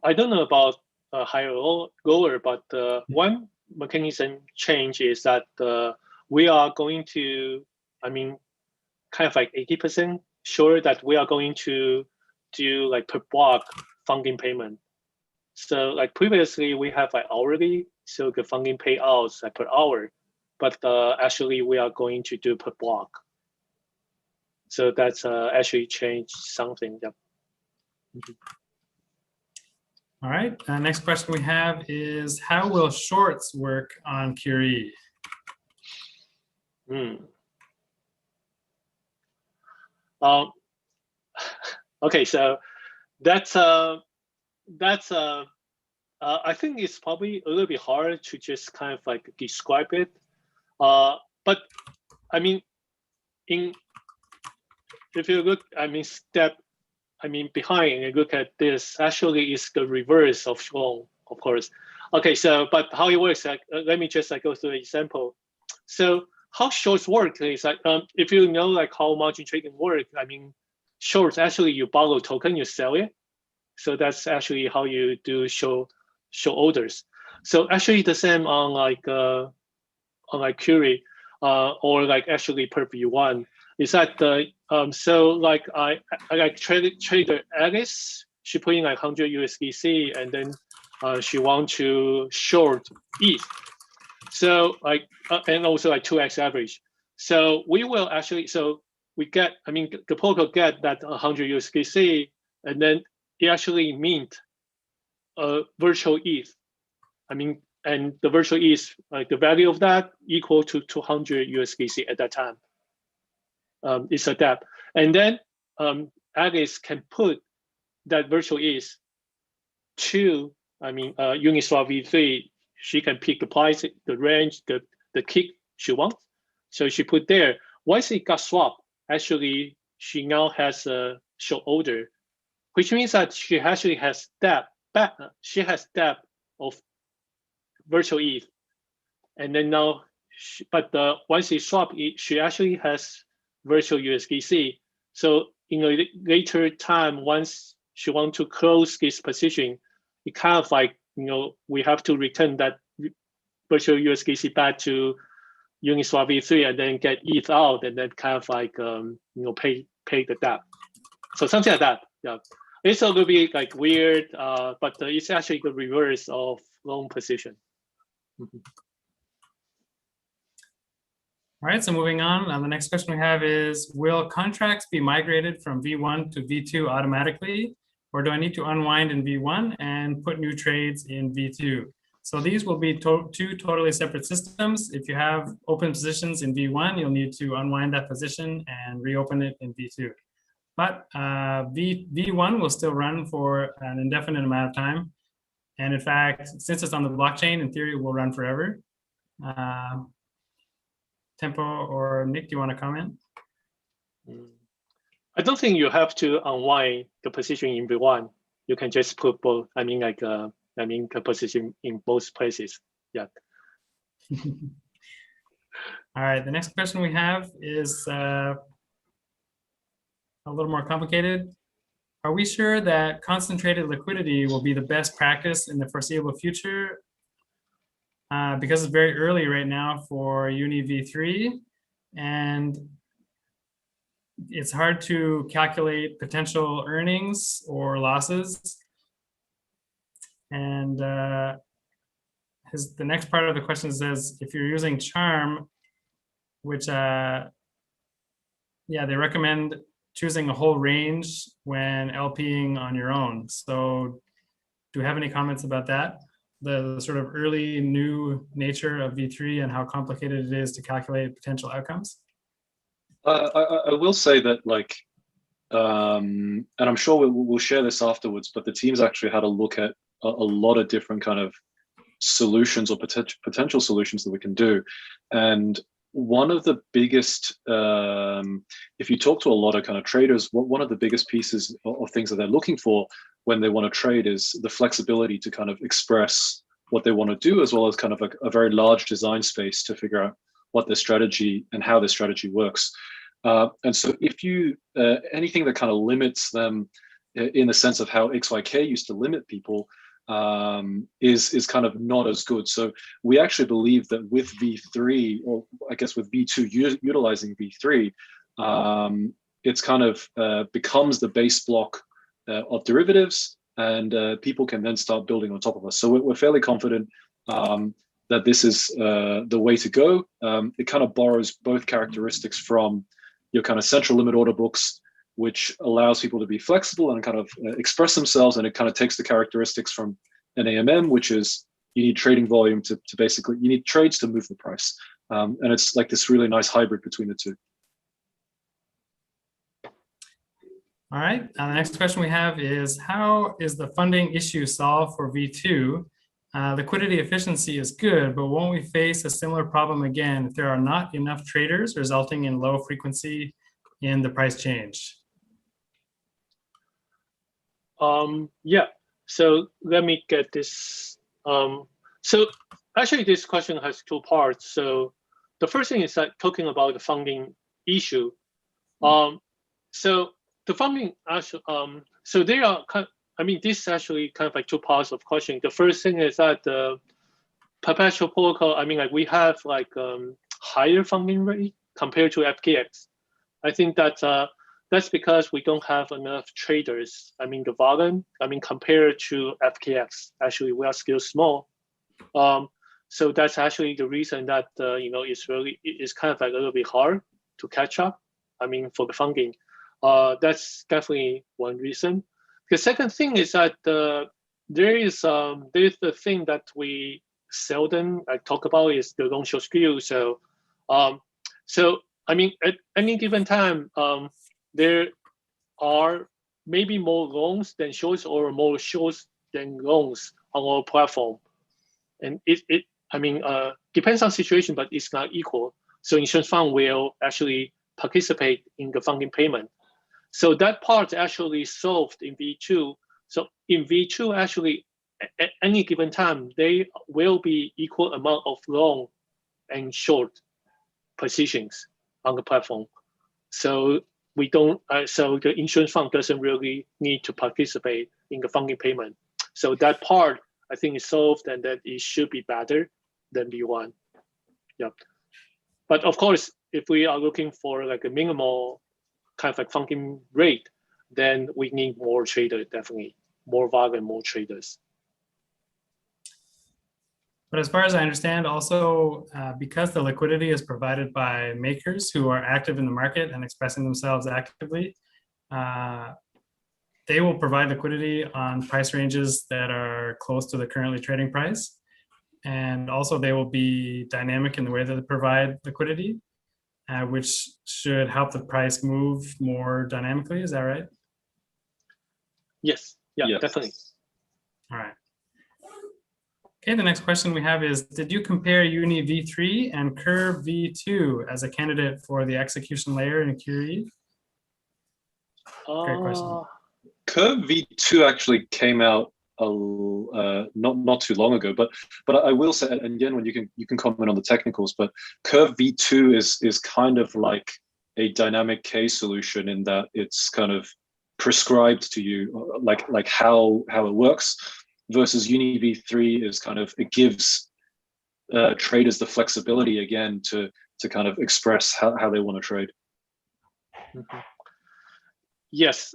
I don't know about higher or lower, but one mechanism change is that we are going to, I mean, kind of like 80% sure that we are going to do like per block funding payment. So like previously we have like hourly, so the funding payouts like per hour, but actually we are going to do per block. So that's actually changed something. Yep. All right, next question we have is, how will shorts work on Curie? Okay, so that's I think it's probably a little bit hard to just kind of like describe it. But I mean, if you look, I mean, behind and you look at this, actually is the reverse of long, of course. Okay, so but how it works, like, let me just like go through the example. So how shorts work is like, if you know like how margin trading work, I mean, shorts actually you borrow token, you sell it. So that's actually how you do show orders. So actually the same on like Curie or like actually Purp V1 is that the so like I like trader Alice, she put in like 100 USDC and then she want to short ETH. So like and also like 2x average. So we will actually, so we get, I mean the protocol get that 100 USDC and then it actually mint a virtual ETH. I mean, and the virtual ETH, like the value of that equal to 200 USDC at that time. It's a dApp. And then Alice can put that virtual ETH to, I mean, Uni Swap V3. She can pick the price, the range, the kick she wants. So she put there. Once it got swapped, actually, she now has a short order, which means that she actually has dApp back. She has dApp of virtual ETH, and then now, but once she swap it, she actually has virtual USDC. So in a later time, once she want to close this position, it kind of like, you know, we have to return that virtual USDC back to Uniswap V3 and then get ETH out and then kind of like you know, pay the dApp. So something like that. Yeah, it's a little bit like weird, but it's actually the reverse of long position. All right, so moving on, the next question we have is, will contracts be migrated from V1 to V2 automatically, or do I need to unwind in V1 and put new trades in V2? So these will be two totally separate systems. If you have open positions in V1, you'll need to unwind that position and reopen it in V2. But V1 will still run for an indefinite amount of time. And in fact, since it's on the blockchain, in theory, it will run forever. Tempo or Nick, do you want to comment? I don't think you have to unwind the position in V1. You can just put both, I mean, like, I mean, the position in both places. Yeah. All right, the next question we have is, a little more complicated. Are we sure that concentrated liquidity will be the best practice in the foreseeable future? Because it's very early right now for Uni V3, and it's hard to calculate potential earnings or losses. And the next part of the question says, if you're using Charm, which, yeah, they recommend choosing a whole range when LPing on your own. So do you have any comments about that? The sort of early new nature of V3 and how complicated it is to calculate potential outcomes? I will say that, like, and I'm sure we'll share this afterwards, but the team's actually had a look at a lot of different kind of solutions or potential solutions that we can do. And one of the biggest, if you talk to a lot of kind of traders, one of the biggest pieces of things that they're looking for when they want to trade is the flexibility to kind of express what they want to do, as well as kind of a very large design space to figure out what their strategy and how their strategy works. And so if you, anything that kind of limits them in the sense of how XYK used to limit people, is kind of not as good. So we actually believe that with V3, or I guess with V2 utilizing V3, it's kind of becomes the base block of derivatives, and people can then start building on top of us. So we're fairly confident that this is the way to go. It kind of borrows both characteristics from your kind of central limit order books, which allows people to be flexible and kind of express themselves. And it kind of takes the characteristics from an AMM, which is you need trading volume to basically, you need trades to move the price. And it's like this really nice hybrid between the two. All right, the next question we have is, how is the funding issue solved for V2? Liquidity efficiency is good, but won't we face a similar problem again if there are not enough traders, resulting in low frequency in the price change? Yeah, so let me get this. So actually this question has two parts. So the first thing is that talking about the funding issue. So the funding actually, so they are kind of, I mean, this is actually kind of like two parts of question. The first thing is that the Perpetual protocol, I mean, like we have like higher funding rate compared to FKX. I think that that's because we don't have enough traders. I mean, the volume, I mean, compared to FKX, actually we are still small. So that's actually the reason that, you know, it's kind of like a little bit hard to catch up. I mean, for the funding. That's definitely one reason. The second thing is that there's the thing that we seldom talk about is the long short skew. So, so I mean, at any given time, there are maybe more longs than shorts or more shorts than longs on our platform, and it I mean depends on situation, but it's not equal. So insurance fund will actually participate in the funding payment. So that part actually solved in V2. So in V2, actually, at any given time, they will be equal amount of long and short positions on the platform. So we don't. So the insurance fund doesn't really need to participate in the funding payment. So that part, I think, is solved, and that it should be better than V1. Yep. But of course, if we are looking for like a minimal kind of like funding rate, then we need more traders, definitely more volume, more traders. But as far as I understand, also because the liquidity is provided by makers who are active in the market and expressing themselves actively, they will provide liquidity on price ranges that are close to the currently trading price. And also they will be dynamic in the way that they provide liquidity, which should help the price move more dynamically. Is that right? Yes. Yeah, yes. Definitely. All right. Okay, the next question we have is, did you compare Uni V3 and Curve V2 as a candidate for the execution layer in Curie? Great question. Curve V2 actually came out not too long ago, but I will say, and again, when you can comment on the technicals, but Curve V2 is kind of like a dynamic K solution in that it's kind of prescribed to you, like how it works, versus Uni V3 is kind of, it gives traders the flexibility again to kind of express how they want to trade. Yes.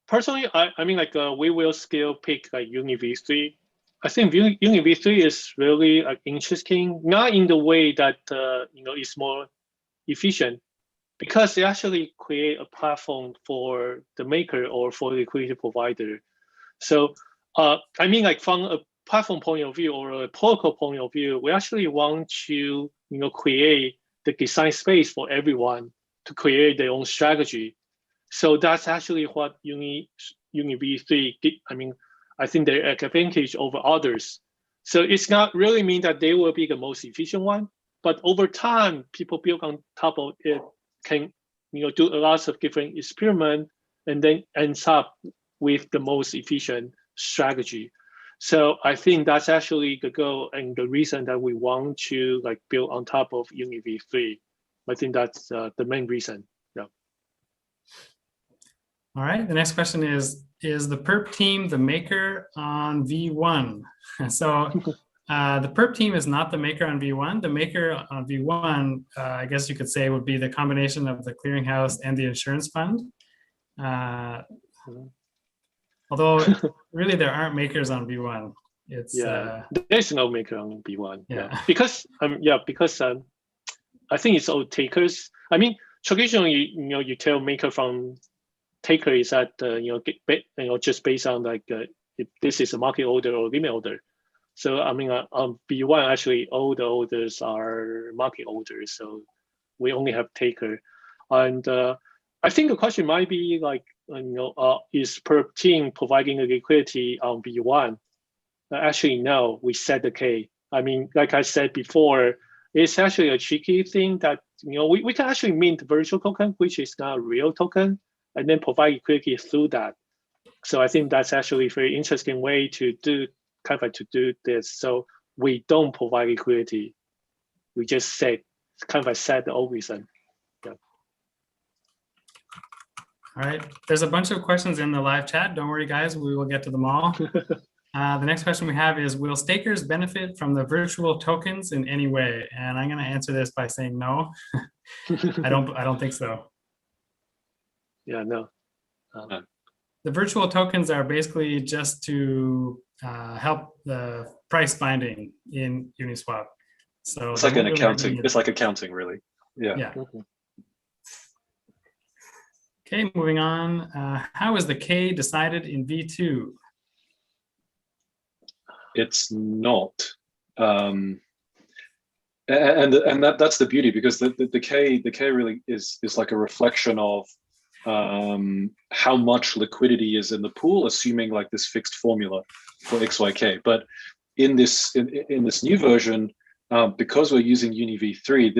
Personally, I mean, like we will still pick like Uni V3. I think Uni V3 is really interesting, not in the way that it's more efficient, because they actually create a platform for the maker or for the liquidity provider. So I mean, like from a platform point of view or a protocol point of view, we actually want to create the design space for everyone to create their own strategy. So that's actually what Uni V3 did. I mean, I think they're at advantage over others. So it's not really mean that they will be the most efficient one, but over time, people build on top of it can do a lot of different experiments and then ends up with the most efficient strategy. So I think that's actually the goal and the reason that we want to like build on top of Uni V3. I think that's the main reason. Yeah. All right. The next question is the Purp team the maker on V1? So the Purp team is not the maker on V1. The maker on V1, I guess you could say, would be the combination of the Clearinghouse and the insurance fund. Although really there aren't makers on V1. It's there's no maker on V1. Yeah. Because I think it's all takers. I mean, traditionally, you tell maker from taker is that just based on like if this is a market order or limit order. So I mean, on V1 actually all the orders are market orders, so we only have taker. And I think the question might be like, is Purp team providing a liquidity on V1? Actually, no, we set the K. I mean, like I said before, it's actually a tricky thing that we can actually mint virtual token, which is not a real token, and then provide liquidity through that. So I think that's actually a very interesting way to do this. So we don't provide liquidity. We just set the old reason. Yeah. All right. There's a bunch of questions in the live chat. Don't worry, guys. We will get to them all. The next question we have is, will stakers benefit from the virtual tokens in any way? And I'm going to answer this by saying no. I don't think so. Yeah, no. The virtual tokens are basically just to help the price binding in Uniswap. So it's like an accounting. It's like accounting, really. Yeah. Okay, moving on. How is the K decided in V2? It's not, and that's the beauty, because the K really is like a reflection of how much liquidity is in the pool, assuming like this fixed formula for XYK. But in this new version, because we're using Uni V3,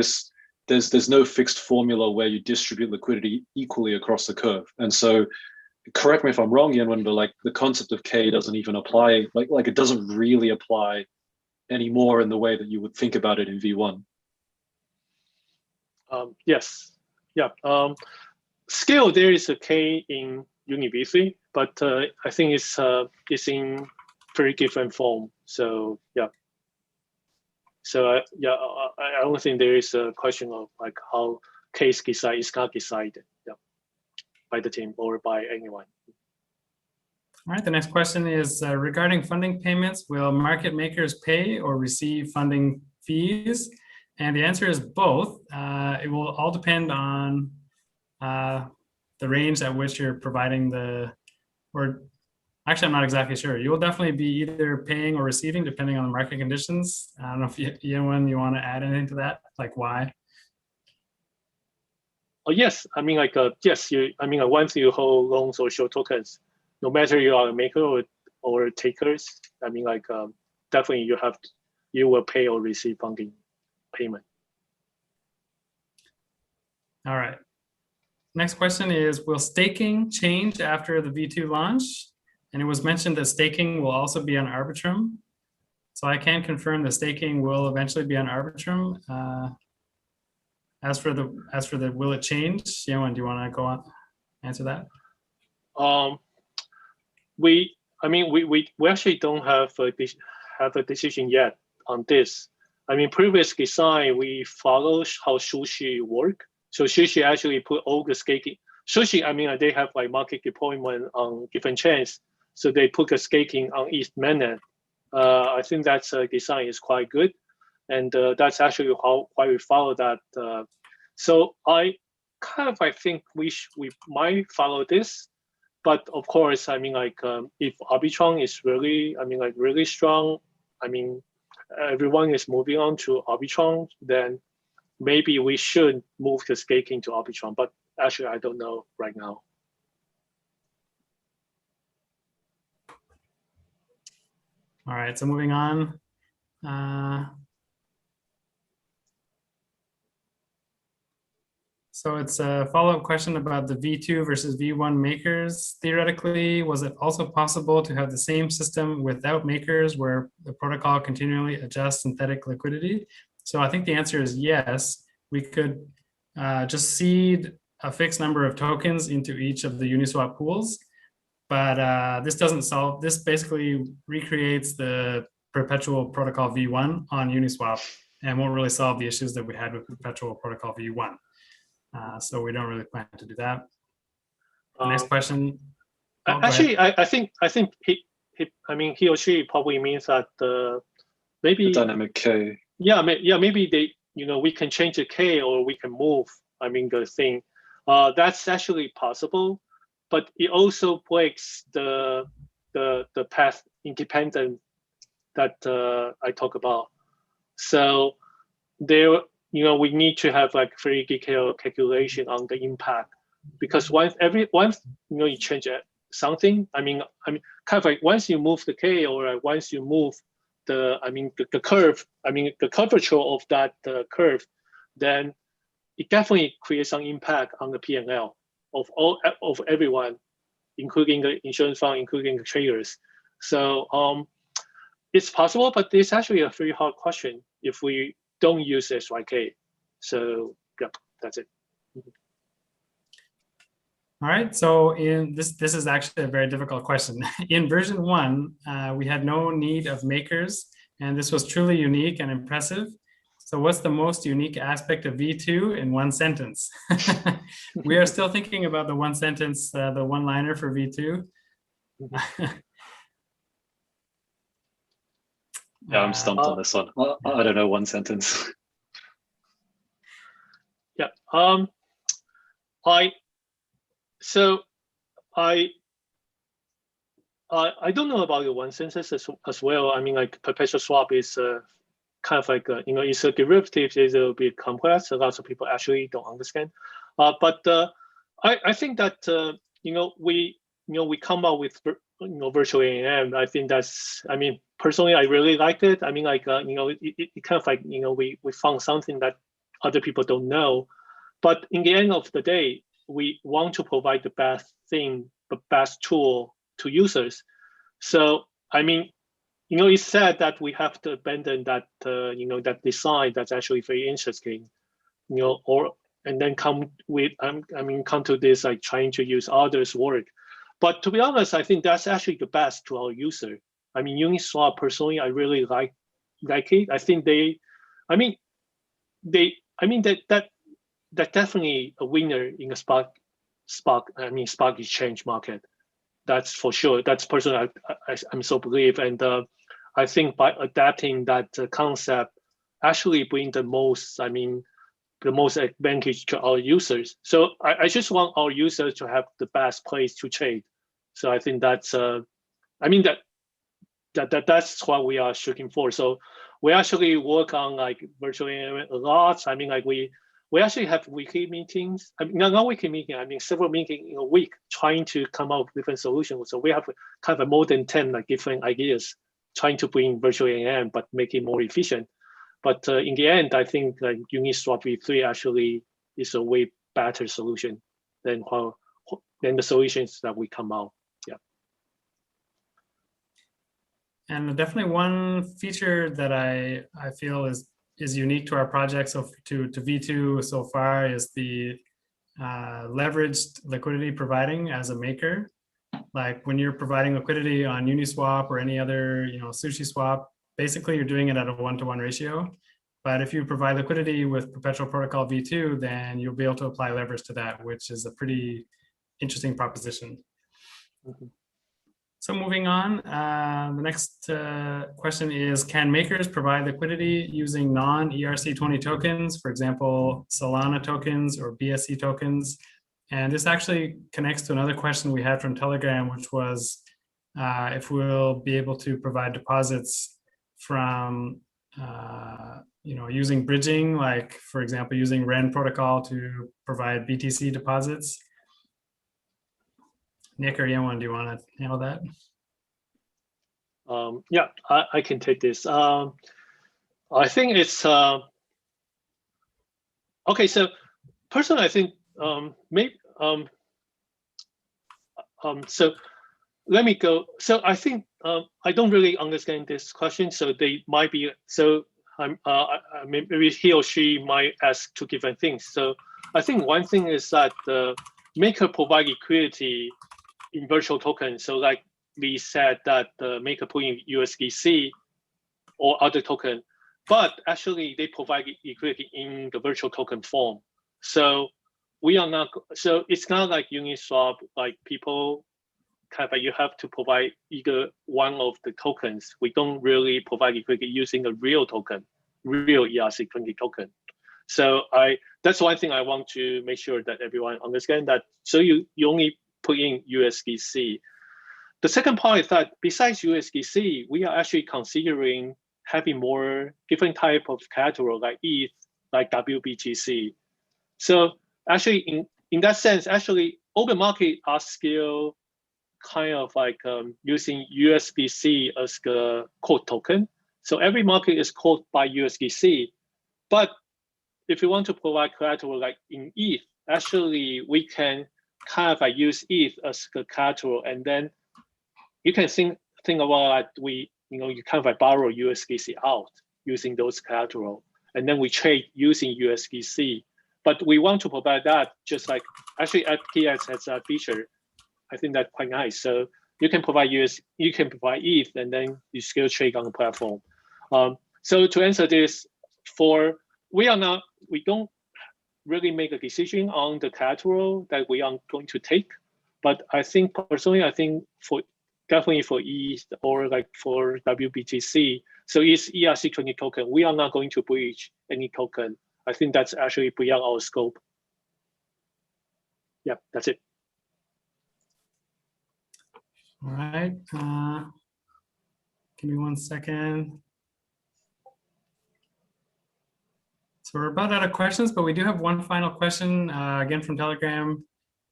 there's no fixed formula where you distribute liquidity equally across the curve. And so, correct me if I'm wrong, Yanwen, but like the concept of K doesn't even apply, like it doesn't really apply anymore in the way that you would think about it in V1. Yes. Yeah. Still, there is a K in Uni V3, but I think it's in very different form. So yeah. So I don't think there is a question of like how K is decided. It's not decided, by the team or by anyone. All right. The next question is regarding funding payments. Will market makers pay or receive funding fees? And the answer is both. It will all depend on the range at which you're providing actually, I'm not exactly sure. You will definitely be either paying or receiving depending on the market conditions. I don't know if you want to add anything to that, like why? Oh yes, I mean like yes. Once you hold loans or short tokens, no matter you are a maker or takers, I mean like definitely you will pay or receive funding payment. All right. Next question is, will staking change after the V2 launch? And it was mentioned that staking will also be on Arbitrum. So I can confirm that staking will eventually be on Arbitrum. As for the will it change? Yewen, do you want to go on answer that? We actually don't have a decision yet on this. I mean, previous design we follow how Sushi work. So Sushi actually put all the staking. Sushi, I mean, they have like market deployment on different chains, so they put the staking on each mainnet. I think that's design is quite good, and that's actually why we follow that. So I think we might follow this, but of course, I mean, like if Arbitrum is really, I mean, like really strong, I mean, everyone is moving on to Arbitrum, then maybe we should move the staking to Arbitrum. But actually, I don't know right now. All right, so moving on. So it's a follow-up question about the V2 versus V1 makers. Theoretically, was it also possible to have the same system without makers where the protocol continually adjusts synthetic liquidity? So I think the answer is yes. We could just seed a fixed number of tokens into each of the Uniswap pools. But this doesn't solve, this basically recreates the Perpetual Protocol V1 on Uniswap and won't really solve the issues that we had with Perpetual Protocol V1. So we don't really plan to do that. Next question. Actually, I think he or she probably means that maybe the dynamic K. Yeah, maybe they, we can change the K or we can move. I mean, the thing that's actually possible, but it also breaks the path independent that I talk about. So there. We need to have like very detailed calculation on the impact, because once you change something, I mean, kind of like once you move the K or once you move the curve, the curvature of that curve, then it definitely creates some impact on the P&L of everyone, including the insurance fund, including the traders. So it's possible, but it's actually a very hard question if we don't use SYK. So yeah, that's it. All right, so in this is actually a very difficult question. In version 1, we had no need of makers, and this was truly unique and impressive. So what's the most unique aspect of V2 in one sentence? We are still thinking about the one sentence, the one-liner for V2. Yeah, I'm stumped on this one. I don't know one sentence. Yeah. I don't know about the one sentence as well. I mean, like perpetual swap is kind of like it's a derivative. It's a bit complex. Lots of people actually don't understand. But I think that we come up with virtual AM. I think that's, I mean, personally, I really liked it. I mean, like, it kind of like, we found something that other people don't know. But in the end of the day, we want to provide the best thing, the best tool to users. So, I mean, it's sad that we have to abandon that, that design that's actually very interesting, and then come with, come to this, like trying to use others' work. But to be honest, I think that's actually the best to our user. I mean, Uniswap personally, I really like it. I think that's definitely a winner in the Spark exchange market. That's for sure. That's personally, I'm so believe, and I think by adapting that concept, actually bring the most advantage to our users. So I just want our users to have the best place to trade. So I think that's that's what we are shooting for. So we actually work on like virtual a lot. I mean, like we actually have weekly meetings. I mean, not weekly meeting. I mean, several meetings in a week, trying to come up with different solutions. So we have kind of more than 10 like different ideas, trying to bring virtual AM, but make it more efficient. But in the end, I think like Uni Swap V3 actually is a way better solution than the solutions that we come out. Yeah. And definitely one feature that I feel is is unique to our project, so to V2 so far, is the leveraged liquidity providing as a maker. Like when you're providing liquidity on Uniswap or any other, Sushi Swap, basically you're doing it at a 1-to-1 ratio. But if you provide liquidity with Perpetual Protocol V2, then you'll be able to apply leverage to that, which is a pretty interesting proposition. Mm-hmm. So moving on, the next question is, can makers provide liquidity using non-ERC20 tokens, for example, Solana tokens or BSC tokens? And this actually connects to another question we had from Telegram, which was if we'll be able to provide deposits from, using bridging, like, for example, using REN protocol to provide BTC deposits. Nick or Yewan, do you want to handle that? Yeah, I can take this. I think it's okay. So personally, I think maybe so let me go. So I think I don't really understand this question. So they might be maybe he or she might ask two different things. So I think one thing is that the maker provide liquidity in virtual tokens. So like we said that the maker put in USDC or other token, but actually they provide liquidity in the virtual token form. So we are not. So it's not like Uniswap, like people kind of you have to provide either one of the tokens. We don't really provide liquidity using a real token, real ERC20 token. So that's one thing I want to make sure that everyone understand that. So you only put in USDC. The second part is that besides USDC, we are actually considering having more different type of collateral like ETH, like WBTC. So actually, in that sense, actually, open market are still kind of like using USDC as the code token. So every market is coded by USDC. But if you want to provide collateral like in ETH, actually, we can kind of like use ETH as the collateral, and then you can think about like you kind of like borrow USDC out using those collateral, and then we trade using USDC. But we want to provide that just like actually FTX has a feature. I think that's quite nice. So you can provide you can provide ETH, and then you still trade on the platform. So to answer this, we don't really make a decision on the collateral that we are going to take. But I think personally, definitely for ETH or like for WBTC, so it's ERC20 token. We are not going to breach any token. I think that's actually beyond our scope. Yeah, that's it. All right. Give me 1 second. So we're about out of questions, but we do have one final question, again from Telegram,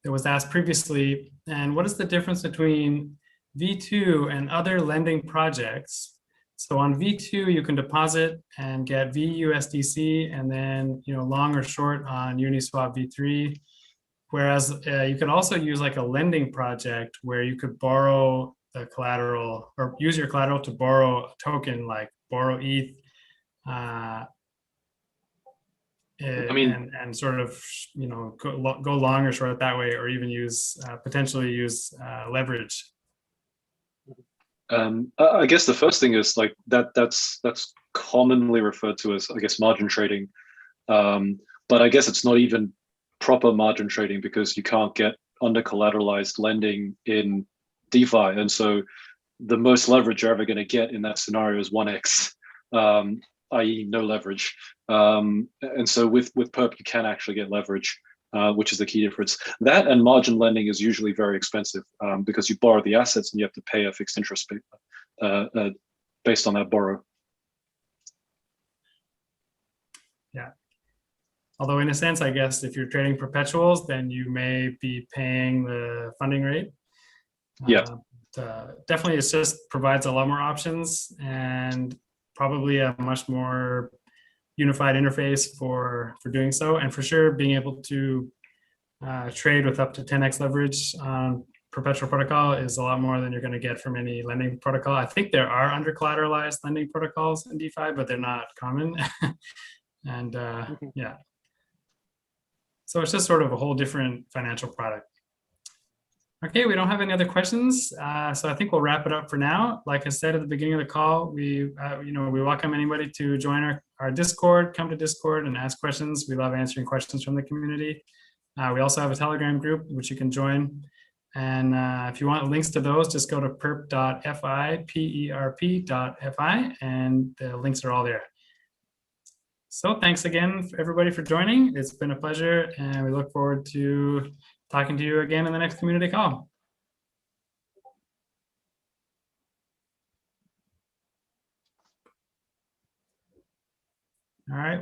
that was asked previously. And what is the difference between V2 and other lending projects? So on V2, you can deposit and get VUSDC, and then long or short on Uniswap V3. Whereas you can also use like a lending project where you could borrow the collateral or use your collateral to borrow a token, like borrow ETH. And sort of go long or short that way, or even potentially use leverage. I guess the first thing is like that's commonly referred to as, I guess, margin trading, but I guess it's not even proper margin trading because you can't get under collateralized lending in DeFi, and so the most leverage you're ever going to get in that scenario is 1x, i.e. no leverage. And so with Purp, you can actually get leverage, which is the key difference. That and margin lending is usually very expensive because you borrow the assets and you have to pay a fixed interest based on that borrow. Yeah. Although in a sense, I guess if you're trading perpetuals, then you may be paying the funding rate. Yeah. Definitely, it just provides a lot more options and probably a much more unified interface for doing so. And for sure, being able to trade with up to 10x leverage on Perpetual protocol is a lot more than you're going to get from any lending protocol. I think there are under collateralized lending protocols in DeFi, but they're not common. And yeah, so it's just sort of a whole different financial product. Okay, we don't have any other questions, so I think we'll wrap it up for now. Like I said at the beginning of the call, we welcome anybody to join our Discord. Come to Discord and ask questions. We love answering questions from the community. We also have a Telegram group which you can join. And if you want links to those, just go to perp.fi, perp.fi, and the links are all there. So thanks again, everybody, for joining. It's been a pleasure, and we look forward to talking to you again in the next community call. All right.